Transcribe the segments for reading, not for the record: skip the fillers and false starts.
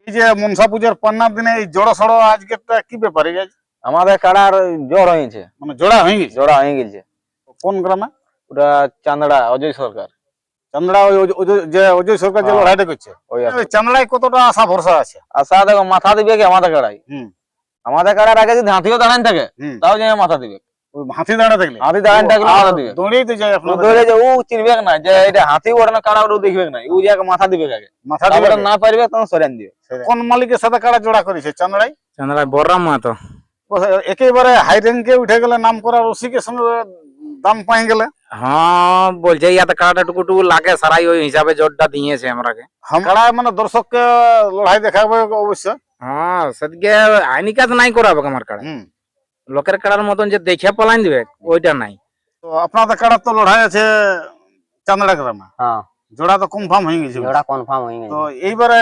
এই যে মনসা পূজার পান্নার দিনে এই জড়ো সড়ো আজকেরটা কি ব্যাপারে গেছে? আমাদের কাড়ার জ্বর হয়েছে, মানে জোড়া হয়ে গেছে? জোড়া হয়ে গেছে। কোন গ্রামে? ওটা চান্দড়া অজয় সরকার। চান্দড়া যে অজয় সরকার যে হ্যাঁ। লড়াইটা করছে ওই আছে। ওই চান্দড়ায় কতটা আশা ভরসা আছে? আশা দেখো মাথা দিবে কি আমাদের কাড়াই। হুম। আমাদের কাড়ার আগে যদি হাতিও দাঁড়ান থাকে হুম। তাও যে মাথা দিবে। ওই হাতি দাঁড়া থাকলে হাতি দাঁড়ান থাকলে মাথা দিবে। দৌড়েই তো যায় ও আপনার ধরে যে ও চিনবে না যে এটা হাতি ওড়ে না কাড়া ওটা দেখবে না, ও যে মাথা দিবে আগে। মাথা দিবে তারপরে না পারবে তখন সরেন দিবে। কোন মালিকের সাথে কাড়া জোড়া করেছে চান্দড়ায়? চান্দড়ায় বড়রাম মাহাতো। একেবারে হাই র্যাঙ্কে উঠে গেলে নাম করা রসিকের সঙ্গে দাম পাই গেলে। হ্যাঁ বলছে ইয়াতে কাড়াটা টুকু লাগে সারাই ওই হিসাবে জোরটা দিয়েছে আমরাকে। কাড়া মানে দর্শককে লড়াই দেখাবে অবশ্য। হ্যাঁ সেদিকে আইনি কাজ নাই করাবে আমার কাড়া, হুম। লোকের কাড়ার মতন যে দেখে পলাইন দিবে ওইটা নাই। তো আপনাদের কাড়ার তো লড়াই আছে চান্দড়া গ্রামে, হ্যাঁ, জোড়া তো কনফার্ম হয়ে গেছে। জোড়া কনফার্ম হয়ে তো গেছে। এইবারে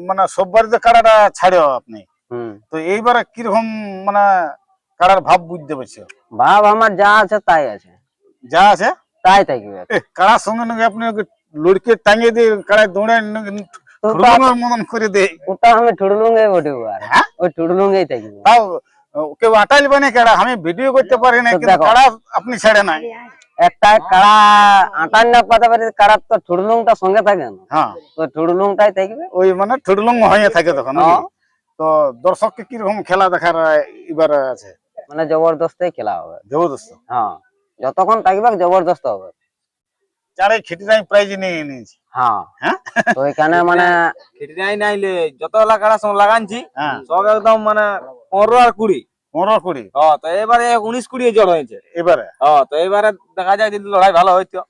মানে সব বাড়িতে কাড়াটা ছাড়েও আপনি, হুম। তো এইবারে কিরকম মানে কাড়ার ভাব বুঝতে পারছো? ভাব আমার যা আছে তাই আছে, যা আছে তাই থাকবে। কাড়ার সঙ্গে নাকি আপনি ওকে লড়কে টাঙিয়ে দিয়ে কাড়ায় দৌড়ে ঠুড়ুঙের মতন করে দেয়। ওটা আমি ঠুড়লুঙ্গে বটে আর হ্যাঁ? ওই ঠুড়লুঙ্গেই থাকবে। তাও কেউ আটাইলবে না কাড়া, আমি ভিডিও করতে পারি না, তো কিন্তু দেখো। কাড়া আপনি ছেড়ে নাই। একটা কাড়া আটান না পাতা পারে কাড়ার তো ঠুড়লুংটা সঙ্গে থাকে না, হ্যাঁ, তো ঠুড়লুংটাই থাকবে। ওই মানে ঠুড়লুং হয়ে থাকে তখন নাকি? হ্যাঁ। তো দর্শককে কিরকম খেলা দেখার এবারে আছে? মানে জবরদস্তই খেলা হবে। জবরদস্ত। হ্যাঁ, যতক্ষণ থাকবে জবরদস্ত হবে। চারে খেটিটাই প্রাইজ নিয়ে নিয়েছি। হ্যাঁ, হ্যাঁ? তো এখানে মানে নাই নাইলে যতগুলা কাড়া সঙ্গে লাগানছি হ্যাঁ, সব একদম মানে 15 আর 20। 15-20 হ্যাঁ, তো এবারে 19-20 জ্বর হয়েছে। এবারে। হ্যাঁ, তো এবারে দেখা যায় যদি লড়াই ভালো হইতো।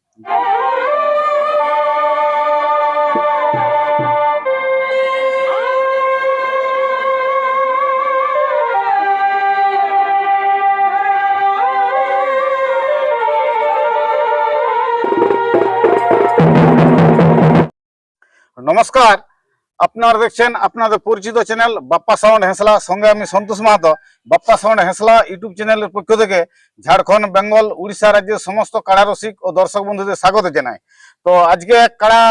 নমস্কার, আপনারা দেখছেন আপনাদের পরিচিত চ্যানেল বাপ্পা সাউন্ড হেঁসলা, সঙ্গে আমি সন্তোষ মাহাতো। বাপ্পা সাউন্ড হেঁসলা ইউটিউব চ্যানেলের পক্ষ থেকে ঝাড়খণ্ড, বেঙ্গল, উড়িষ্যা রাজ্যের সমস্ত কাড়া রসিক ও দর্শক বন্ধুদের স্বাগত জানাই। তো আজকে কাড়া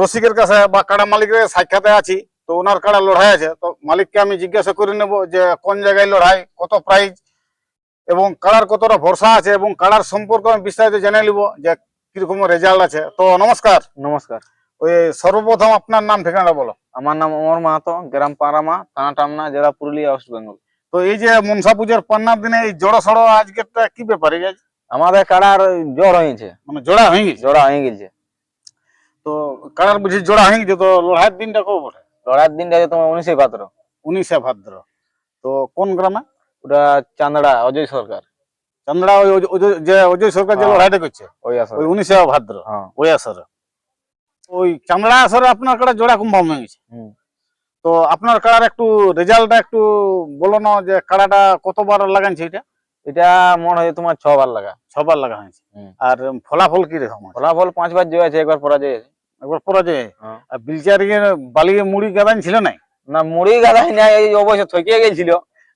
রসিকের কাছে বা কাড়া মালিকের সাক্ষাতে আছি। তো ওনার কাড়া লড়াই আছে, তো মালিককে আমি জিজ্ঞাসা করে নেব যে কোন জায়গায় লড়াই, কত প্রাইজ এবং কাড়ার কতটা ভরসা আছে, এবং কাড়ার সম্পর্কে আমি বিস্তারিত জেনে নিব যে কিরকম রেজাল্ট আছে। তো নমস্কার। নমস্কার। ওই সর্বপ্রথম আপনার নাম ঠিকানা বলো। আমার নাম অমর মাহাতো, গ্রাম পারামা, থানা টামনা, জেলা পুরুলিয়া, ওয়েস্ট বেঙ্গল। তো এই যে মনসা পূজার পান্নার দিনে এই জড়ো সড়ো আজকেরটা কি ব্যাপারে গেছে? আমাদের কাড়ার জ্বর হয়েছে, মানে জোড়া হয়ে গেছে? জোড়া হয়ে গেছে। তো কাড়ার বুঝি জোড়া হয়ে গেছে, তো লড়াইয়ের দিনটা কবে বটে? লড়াইয়ের দিনটা আছে তোমার 19 ভাদ্র। 19 ভাদ্র। তো কোন গ্রামে? ওটা চান্দড়া অজয় সরকার। চান্দড়া যে অজয় সরকার যে হ্যাঁ। লড়াইটা করছে ওই আসর। ওই 19 ভাদ্র। হ্যাঁ। ওই আসরে ওই চান্দড়া আসরে আপনার কাড়া জোড়া কনফার্ম হয়ে গেছে। হুম। তো আপনার কাড়ার একটু রেজাল্টটা একটু বলো না, যে কাড়াটা কতবার লাগাইছে? এটা এটা মনে হয় তোমার 6 বার লাগা। 6 বার লাগা হয়েছে। হুম। আর ফলাফল কি রকম আছে? ফলাফল 5 বার জয় আছে, একবার পরাজয় আছে। একবার পরাজয়। হ্যাঁ। আর বিলচারিয়ে বালিয়ে মুড়ি গাদান ছিল নাই? না, মুড়ি গাদাই নাই, এই অবশ্য থকিয়ে গেছিল।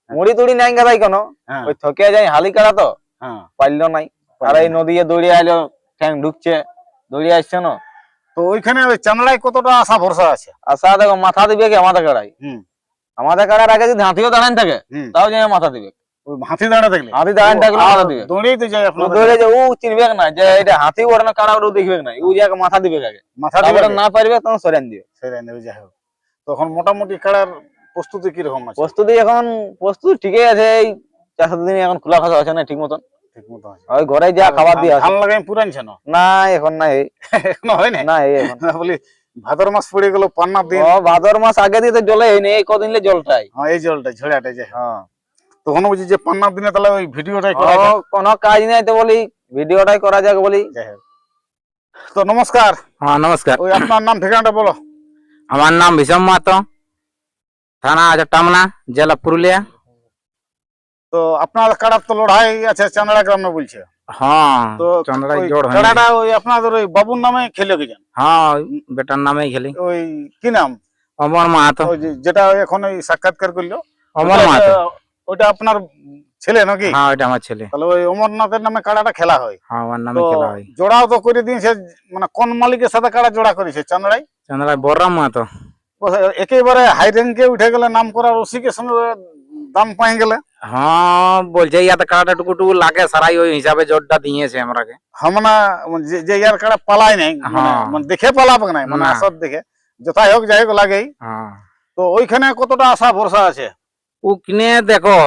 মুড়ি তুড়ি নাই গাদাই কেন, হ্যাঁ, ওই থকিয়ে যাই হালি কাড়া তো হ্যাঁ। পারলো নাই। আর এই নদীয়ে দৌড়িয়ে আইলো, ঠ্যাং ঢুকছে, দৌড়িয়ে আসছে না। তো ওইখানে ওই চান্দড়ায় কতটা আশা ভরসা আছে? আশা দেখো মাথা দিবে কি আমাদের কাড়াই। হুম। আমাদের কাড়ার আগে যদি হাতিও দাঁড়ান থাকে হুম। তাও যে মাথা দিবে। ওই হাতি দাঁড়া থাকলে হাতি দাঁড়ান থাকলে মাথা দিবে। দৌড়েই তো যায় ও আপনার দৌড়ে যে ও চিনবে না যে এটা হাতি ওড়ে না কাড়া ওটা দেখবে না, ও যে মাথা দিবে আগে। মাথা তারপরে না পারবে তখন সরেন দিবে। সেটাই নেবে। যাই হোক, তখন মোটামুটি কাড়ার প্রস্তুতি কিরকম আছে? প্রস্তুতি এখন প্রস্তুতি ঠিকই আছে, এই 4-7 দিন এখন খোলা খাওয়া আছে না ঠিক মতন। ঠিক মতো আছে? ওই ঘরে যা খাবার দিয়ে আছে। ধান লাগাই পুরানছে না? না এখন নাই, এখনো হয় না? না এই এখন বলি ভাদর মাস পড়ে গেল, পান্নার দিন। ও ভাদর মাস আগে দিয়ে তো জলে হয়নি, এই কদিনলে জলটাই। হ্যাঁ, এই জলটা ঝড়াটা যায়। হ্যাঁ, তখন বুঝি যে পান্নার দিনে তাহলে ওই ভিডিওটাই করা ও, যায়। কোনো কাজ নাই তো বলি ভিডিওটাই করা যাক বলি। যাই হোক, তো নমস্কার। হ্যাঁ নমস্কার, ওই আপনার নাম ঠিকানাটা বলো। আমার নাম বিষম মাহাতো, থানা আছে টামনা, জেলা পুরুলিয়া। তো আপনার কাড়ার তো লড়াই আছে চান্দড়া গ্রামে বলছে। হ্যাঁ, তো চান্দড়ায় ওই জোর হয়ে কাড়াটা ওই আপনাদের ওই বাবুর নামে খেলে কি যান? হ্যাঁ, ওই বেটার নামেই খেলি। ওই কি নাম? অমর মাহাতো। ওই যেটা এখন ওই সাক্ষাৎকার করলো, অমর মাহাতো। ওইটা আপনার ছেলে নাকি? হ্যাঁ, ওইটা আমার ছেলে। তাহলে ওই অমরনাথের নামে কাড়াটা খেলা হয়। হ্যাঁ, ওর নামে তো খেলা হয়। জোড়াও তো করে দিয়েছে, মানে কোন মালিকের সাথে কাড়া জোড়া করেছে চান্দড়াই? চান্দড়ায় বড়রাম মাহাতো। ও একেবারে হাই র্যাঙ্কে উঠে গেলে নাম করা রসিকের সঙ্গে দাম পাই গেলে। হ্যাঁ বলছে ইয়াতে কাড়াটা টুকু টুকু লাগে সারাই ওই হিসাবে জোরটা দিয়েছে আমরাকে। হ্যাঁ মানে যে ইয়ার কাড়া পালাই নাই, হ্যাঁ। মানে দেখে পালাবে নাই, মানে না। আসর দেখে যথাই হোক যাই হোক লাগেই। হ্যাঁ তো ওইখানে কতটা আশা ভরসা আছে? ওখানে দেখো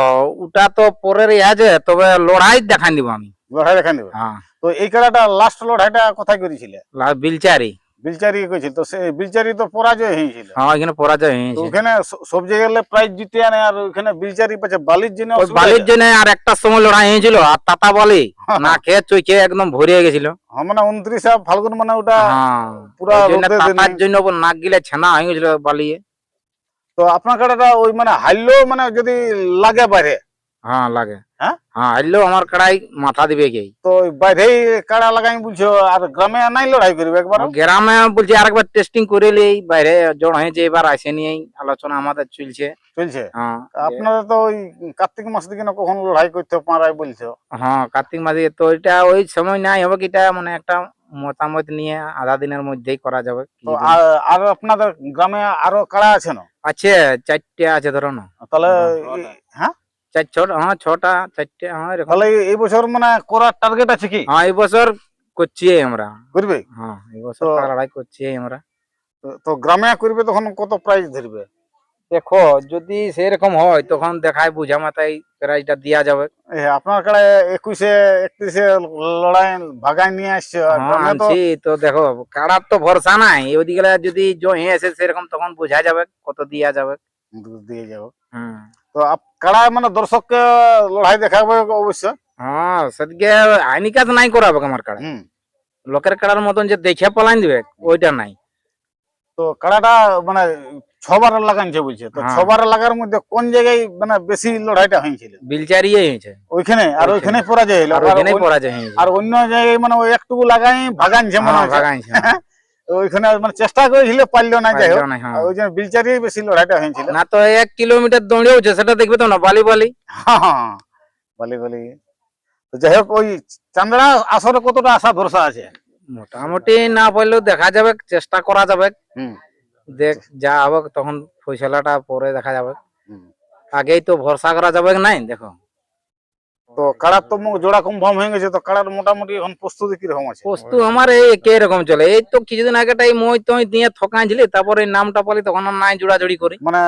ওটা তো পরের আছে, তবে লড়াই দেখাই দিব আমি। লড়াই দেখা নেবে। হ্যাঁ তো এই খেলাটা লাস্ট লড়াইটা কোথায় করেছিলে? বিলচারি। বিলচারি করেছিল, তো সেই বিলচারি তো পরাজয় হয়েছিল। হ্যাঁ এখানে পরাজয় তো হয়েছে। ওখানে সব জায়গায় প্রাইজ জিতে আনে, আর ওখানে বিলচারি পাচ্ছে বালির জন্য ওই অসুবিধা বালির আছে? জন্য আর একটা সময় লড়াই হয়েছিল, আর তাতা বলি না খেয়ে চুইকে একদম ভরিয়ে গেছিল। হ্যাঁ মানে 29 ফাল্গুন মানে ওটা হ্যাঁ পুরা ওই জন্য রোদের দিনে। তাতার জন্য নাক গিলে ছানা হয়ে গেছিল বালিয়ে। তো আপনার কাড়াটা ওই মানে হারলেও মানে যদি লাগে বাইরে, হ্যাঁ লাগে। হ্যাঁ? হ্যাঁ হারলেও আমার কড়াই মাথা দিবে কে। তো ওই বাইরেই কাড়া লাগাই বলছো, আর গ্রামে নাই লড়াই করবে একবার? গ্রামে বলছি আরেকবার টেস্টিং করে নেই, বাইরে জন হয়েছে এবার আসেনি, এই আলোচনা আমাদের চলছে। চলছে। হ্যাঁ আপনারা তো ওই কার্তিক মাস দিকে না কখন লড়াই করতে পারাই বলছো? হ্যাঁ কার্তিক মাসে তো এটা ওই সময় নাই হবে, এটা মানে একটা মতামত নিয়ে আধা দিনের মধ্যেই করা যাবে। তো আর আপনাদের গ্রামে আরো কাড়া আছে না? আছে 4টে আছে ধরো না। তাহলে হ্যাঁ, হ্যাঁ, 4 হ্যাঁ 6টা 4টে হ্যাঁ এরকম। তাহলে এই বছর মানে করার টার্গেট আছে কি? হ্যাঁ এই বছর করছি আমরা। করবে? হ্যাঁ এই বছর তো- লড়াই করছি আমরা। তো গ্রামে করবে তখন কত প্রাইজ ধরবে? দেখো যদি সেরকম হয় তখন দেখায় বুঝা মাথায় প্রাইজটা দেওয়া যাবে। আপনার কাড়ে 21 31 লড়াই ভাগাই নিয়ে আসছে, আর হ্যাঁ গ্রামে তো আনছি তো দেখো কাড়ার তো ভরসা নাই, ওইদিকে যদি জয় এসে সেরকম তখন বোঝা যাবে কত দেওয়া যাবে। দিয়ে যাবো। হুম তো কাড়া মানে দর্শককে লড়াই দেখাবে অবশ্য। হ্যাঁ সেদিকে আইনি কাজ নাই করাবে আমার কাড়া। হুম। লোকের কাড়ার মতন যে দেখে পলাইন দিবে ওইটা নাই। তো কাড়াটা মানে 6বার লাগাইছে বলছে, তো হ্যাঁ। 6বার লাগার মধ্যে কোন জায়গায় মানে বেশি লড়াইটা হয়েছিল? বিলচারিয়ে হয়েছে। ওইখানে, আর ওইখানে পরাজয় হলো, আর ওইখানেই পরাজয় হয়েছে। আর অন্য জায়গায় মানে ওই একটুকু লাগাই ভাগানছে মনে হ্যাঁ, হচ্ছে। ভাগাইছে। তো ওইখানে মানে চেষ্টা করেছিল, পারলো না, যাই হোক। পারলো না, হ্যাঁ। আর ওই জন্য বিলচারি বেশি লড়াইটা হয়েছিল। না তো 1 কিলোমিটার দৌড়েওছে সেটা দেখবে তো না বালি বালি। হ্যাঁ, বলি বলি। তো যাই হোক, ওই চান্দড়া আসরে কতটা আশা ভরসা আছে? মোটামুটি না পারলেও দেখা যাবে, চেষ্টা করা যাবে। হুম। দেখ যা হবে তখন ফয়সালাটা পরে দেখা যাবে, হুম। আগেই তো ভরসা করা যাবে নাই। দেখো তো কাড়ার তো জোড়া কনফার্ম হয়ে গেছে, তো কাড়ার মোটামুটি এখন প্রস্তুতি কিরকম আছে? বস্তু আমার এই একই রকম চলে। এই তো কিছুদিন আগেটাই মই তই দিয়ে ঠকাইছিলি, তারপরে এই নামটা পালি তখন আর নাই জোড়াজোড়ি করি। মানে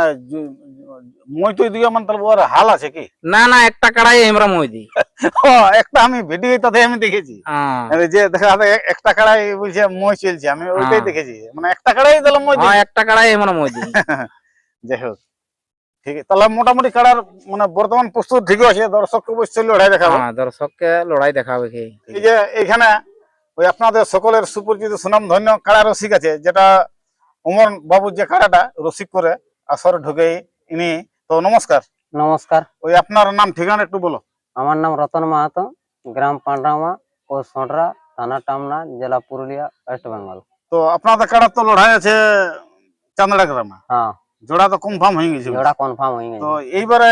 মই তো দিয়ে মানে তাহলে ওর হাল আছে কি? না না একটা কাড়াই আমরা মই দিই। ও, একটা আমি ভিডিও তাতে আমি দেখেছি, হ্যাঁ এই যে দেখা যাচ্ছে একটা কাড়াই বলছে মই চলছে, আমি ওইটাই হ্যাঁ। দেখেছি, মানে একটা কাড়াই তাহলে মই হ্যাঁ, একটা কাড়াই আমরা মই দিই। যাই হোক, ঠিক আছে। তাহলে মোটামুটি কাড়ার মানে বর্তমান প্রস্তুত ঠিক আছে, দর্শক অবশ্যই লড়াই দেখাবো। হ্যাঁ দর্শককে লড়াই দেখাবে কি। এই যে এইখানে ওই আপনাদের সকলের সুপরিচিত সুনাম ধন্য কাড়া রসিক আছে, যেটা উমর বাবুর যে কাড়াটা রসিক করে আসর ঢুকে ইনি। তো নমস্কার, নমস্কার, ওই আপনার নাম ঠিকানা একটু বলো। আমার নাম রতন মাহাতো, গ্রাম পান্ডামা, পোস্ট সোঁটরা, থানা টামনা, জেলা পুরুলিয়া, ওয়েস্ট বেঙ্গল। তো আপনাদের কাড়া তো লড়াই আছে চান্দড়া গ্রামে, হ্যাঁ জোড়া তো কনফার্ম হয়ে গেছে। জোড়া কনফার্ম হয়ে তো গেছে। এইবারে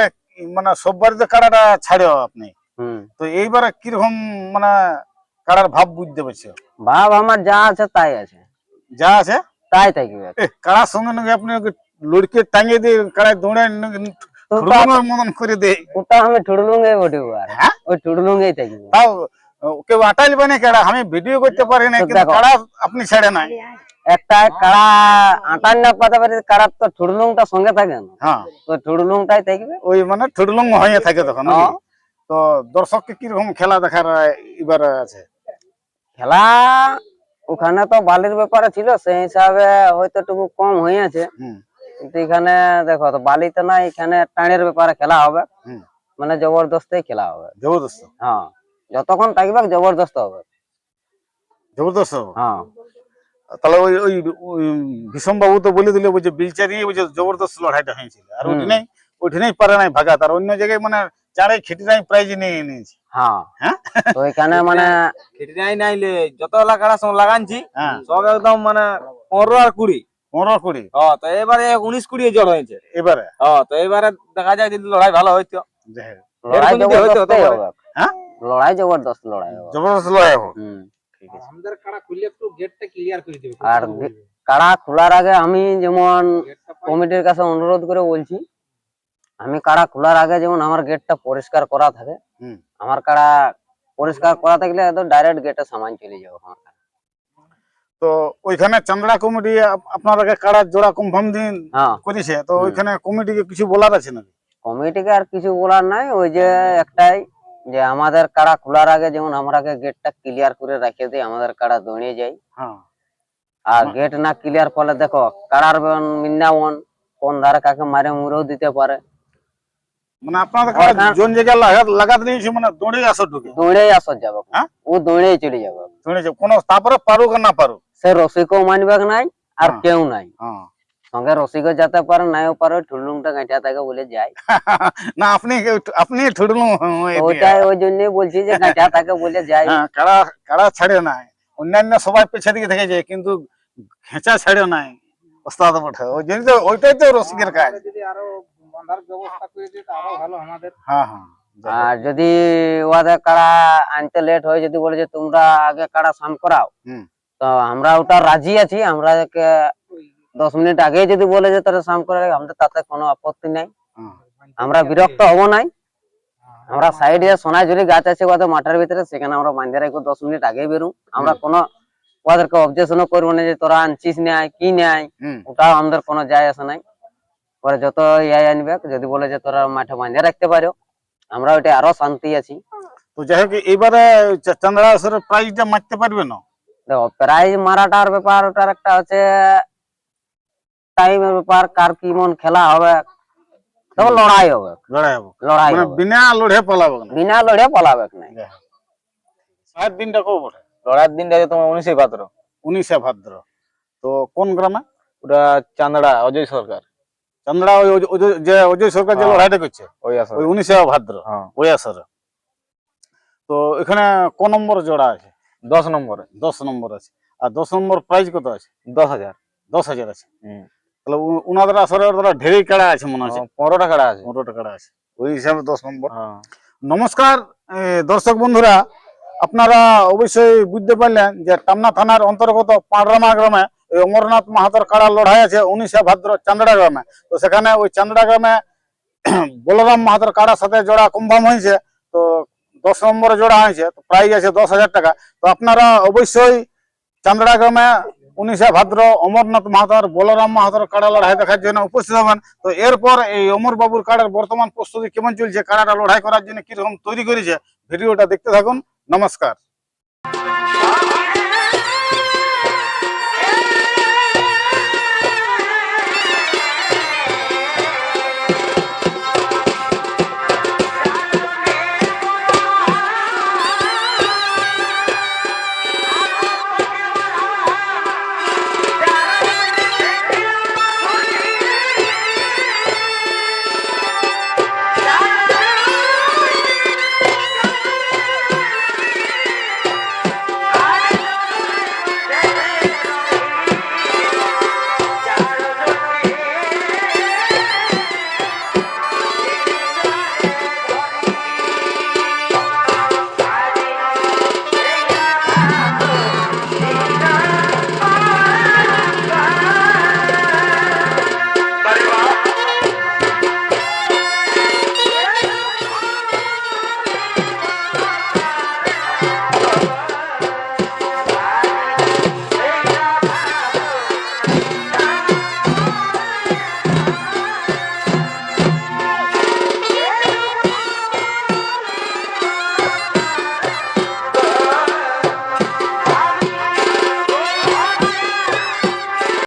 মানে সববার যে কাড়াটা ছাড়ো আপনি, হুম, তো এইবারে কিরকম মানে কাড়ার ভাব বুঝতে পারছো? ভাব আমার যা আছে তাই আছে, যা আছে তাই থাকবে। কাড়ার সঙ্গে নাকি আপনি ওকে লড়কে টাঙিয়ে দিয়ে কাড়ায় দৌড়ে ঠুড়ুঙের মতন করে দেয়। ওটা আমি ঠুড়লুঙ্গে বটে, আর হ্যাঁ? ওই ঠুড়লুঙ্গেই থাকবে। তাও কেউ আটাইলবে না কাড়া, আমি ভিডিও করতে পারি না, তো কিন্তু দেখো। কাড়া আপনি ছেড়ে নাই। একটা কাড়া আটার না পাতা পারে, কাড়ার তো ঠুড়লুংটা সঙ্গে থাকে না, হ্যাঁ, তো ঠুড়লুংটাই থাকবে। ওই মানে ঠুড়লুং হয়ে থাকে তখন নাকি? হ্যাঁ। তো দর্শককে কিরকম খেলা দেখার এবার আছে? খেলা ওখানে তো বালির ব্যাপারে ছিল, সেই হিসাবে হয়তো টুকু কম হয়েছে। হুম। কিন্তু এখানে দেখো তো বালিতে না, এখানে টাণের ব্যাপারে খেলা হবে, হুম। মানে জবরদস্তি খেলা হবে। জবরদস্ত, হ্যাঁ, যতক্ষণ থাকবে জবরদস্ত হবে। জবরদস্ত হবে। হ্যাঁ, তাহলে ওই ওই ওই ভীষণ বাবু তো বলে দিলে বলছে বিলচারি বলছে জবরদস্ত লড়াইটা হয়েছিল, আর ওইখানেই পারে নাই ভাগা, তার অন্য জায়গায় মানে চারে খেটি নাই প্রাইজ নিয়ে নিয়েছে। হ্যাঁ, হ্যাঁ? তো এখানে মানে খেটিনাই নাইলে যত লাগাড়া সব লাগানছি হ্যাঁ, সব একদম মানে 15 আর 20। 15-20 তো এবারে 19-20 জড় হয়েছে। এবারে। তো এবারে দেখা যায় যদি লড়াই ভালো হইতো। যাই হোক, লড়াই এরকম যদি হইতো জবরদস্ত তো হবে। হ্যাঁ? লড়াই জবরদস্ত লড়াই হবে। জবরদস্ত লড়াই হবে। হুম। ঠিক আছে। আমাদের কাড়া খুললে একটু গেটটা ক্লিয়ার করে দিবে। আর কাড়া খোলার আগে আমি যেমন কমিটির কাছে অনুরোধ করে বলছি, আমি কাড়া খোলার আগে যেমন আমার গেটটা পরিষ্কার করা থাকে, হুম। আমার কাড়া পরিষ্কার করা থাকলে একদম ডাইরেক্ট গেটে সামান চলে যাবে আমার কাড়া। তো ওইখানে চান্দড়া কমিটি আপনাদেরকে কাড়ার জোড়া কনফার্ম দিন হ্যাঁ, করেছে, তো ওইখানে কমিটিকে কিছু বলার আছে নাকি? কমিটিকে আর কিছু বলার নাই, ওই যে একটাই যে আমাদের কাড়া খোলার আগে যেমন আমরা গেটটা ক্লিয়ার করে রেখে দিই, আমাদের কাড়া দৌড়ে যায়। হ্যাঁ, আর গেট না ক্লিয়ার করলে দেখো কাড়ার মিন্নাবন কোন ধারে কাকে মারে মুড়েও দিতে পারে, মানে আপনাদের কাড়া ওখানে- জন জায়গায় লাগাতে নিয়েছে, মানে দৌড়ে আসো ঢুকে দৌড়েই আসর যাবে, হ্যাঁ? ও দৌড়েই চলে যাবে। দৌড়ে যাও, কোনো তারপরে পারুক আর না পারুক। সে রসিকও মানবে নাই আর হ্যাঁ। কেউ নাই, হ্যাঁ। সঙ্গে রসিকও যেতে পারে নাইও পারে, ঠুলুংটা গাঁটিয়া থাকে বলে যায়। না আপনি ঠুডলু ওইটাই ওই জন্যই বলছি যে গাঁটিয়া থাকে বলে যায়। কাড়া কাড়া ছাড়ে নাই, অন্যান্য সবাই পেছে দিকে থেকে যায়, কিন্তু ঘেঁচা ছাড়ে নাই ওস্তাদ বটে, ওই জন্য তো ওইটাই তো রসিকের কাজ। যদি আরো বাঁধার ব্যবস্থা করে দিত আরো ভালো আমাদের। হ্যাঁ, হ্যাঁ, আর যদি ওদের কাড়া আনতে লেট হয়, যদি বলে যে তোমরা আগে কাড়া সাম করাও, হুম। তো আমরা ওটা রাজি আছি, আমরা 10 মিনিট আগে যদি বলে যে তারা সাম করে, আমাদের তাতে কোনো আপত্তি নাই, হ্যাঁ। আমরা বিরক্ত হব নাই। আমরা সাইডে সোনাঝুরি গাছ আছে ওদের মাঠের ভিতরে, সেখানে আমরা বাঁধে রাখবো, 10 মিনিট আগে বেরুম, আমরা কোনো ওদেরকে অবজেকশনও করবো না যে তোরা আনছিস নাই কি নাই, হুম। ওটাও আমাদের কোনো যায় আসে নাই। পরে যত ইয়াই আনবে, যদি বলে যে তোরা মাঠে বাঁধে রাখতে পারো, আমরা ওইটা আরো শান্তি আছি। তো যাই হোক, এবারে চান্দড়া আসরের প্রাইজটা মারতে পারবে না? দেখো প্রাইজ মারাটার ব্যাপার, ওটার একটা হচ্ছে টাইমের ব্যাপার, কার কি মন খেলা হবে, তখন লড়াই হবে, লড়াই হবে, লড়াই মানে হবে, বিনা লড়ে পালাবে না। বিনা লড়ে পলাবে নাই। সাত দিনটা কবে বটে? লড়াইয়ের দিনটা যে তোমার 19 ভাদ্র, 19 ভাদ্র। তো কোন গ্রামে? ওটা চান্দড়া অজয় সরকার, চান্দড়া যে অজয় সরকার যে হ্যাঁ। লড়াইটা করছে, ওই আসর। ওই 19 ভাদ্র হ্যাঁ, ওই আসরে। তো এখানে ক নম্বর জোড়া আছে? 10 নম্বরে 10 নম্বর আছে। আর 10 নম্বর প্রাইজ কত আছে? 10,000। 10,000 আছে। হুম। তাহলে উনাদের আসরে ঢেরেই কাড়া আছে মনে আছে, 15 টাকা আছে। 15টা কাড়া আছে, ওই হিসাবে 10 নম্বর। হ্যাঁ। নমস্কার দর্শক বন্ধুরা, আপনারা অবশ্যই বুঝতে পারলেন যে টামনা থানার অন্তর্গত পাঁড়রামা গ্রামে এই অমরনাথ মাহাতর কাড়া লড়াই আছে 19 ভাদ্র চান্দড়া গ্রামে। তো সেখানে ওই চান্দড়া গ্রামে বলরাম মাহাতর কাড়ার সাথে জোড়া কনফার্ম হয়েছে, তো 10 নম্বরে জোড়া হয়েছে, তো প্রাইজ আছে 10,000 টাকা। তো আপনারা অবশ্যই চান্দড়া গ্রামে 19 ভাদ্র অমরনাথ মাহাতর বলরাম মাহাতর কাড়া লড়াই দেখার জন্য উপস্থিত হবেন। তো এরপর এই অমর বাবুর কাড়ার বর্তমান প্রস্তুতি কেমন চলছে, কাড়াটা লড়াই করার জন্য কিরকম তৈরি করেছে, ভিডিওটা দেখতে থাকুন। নমস্কার।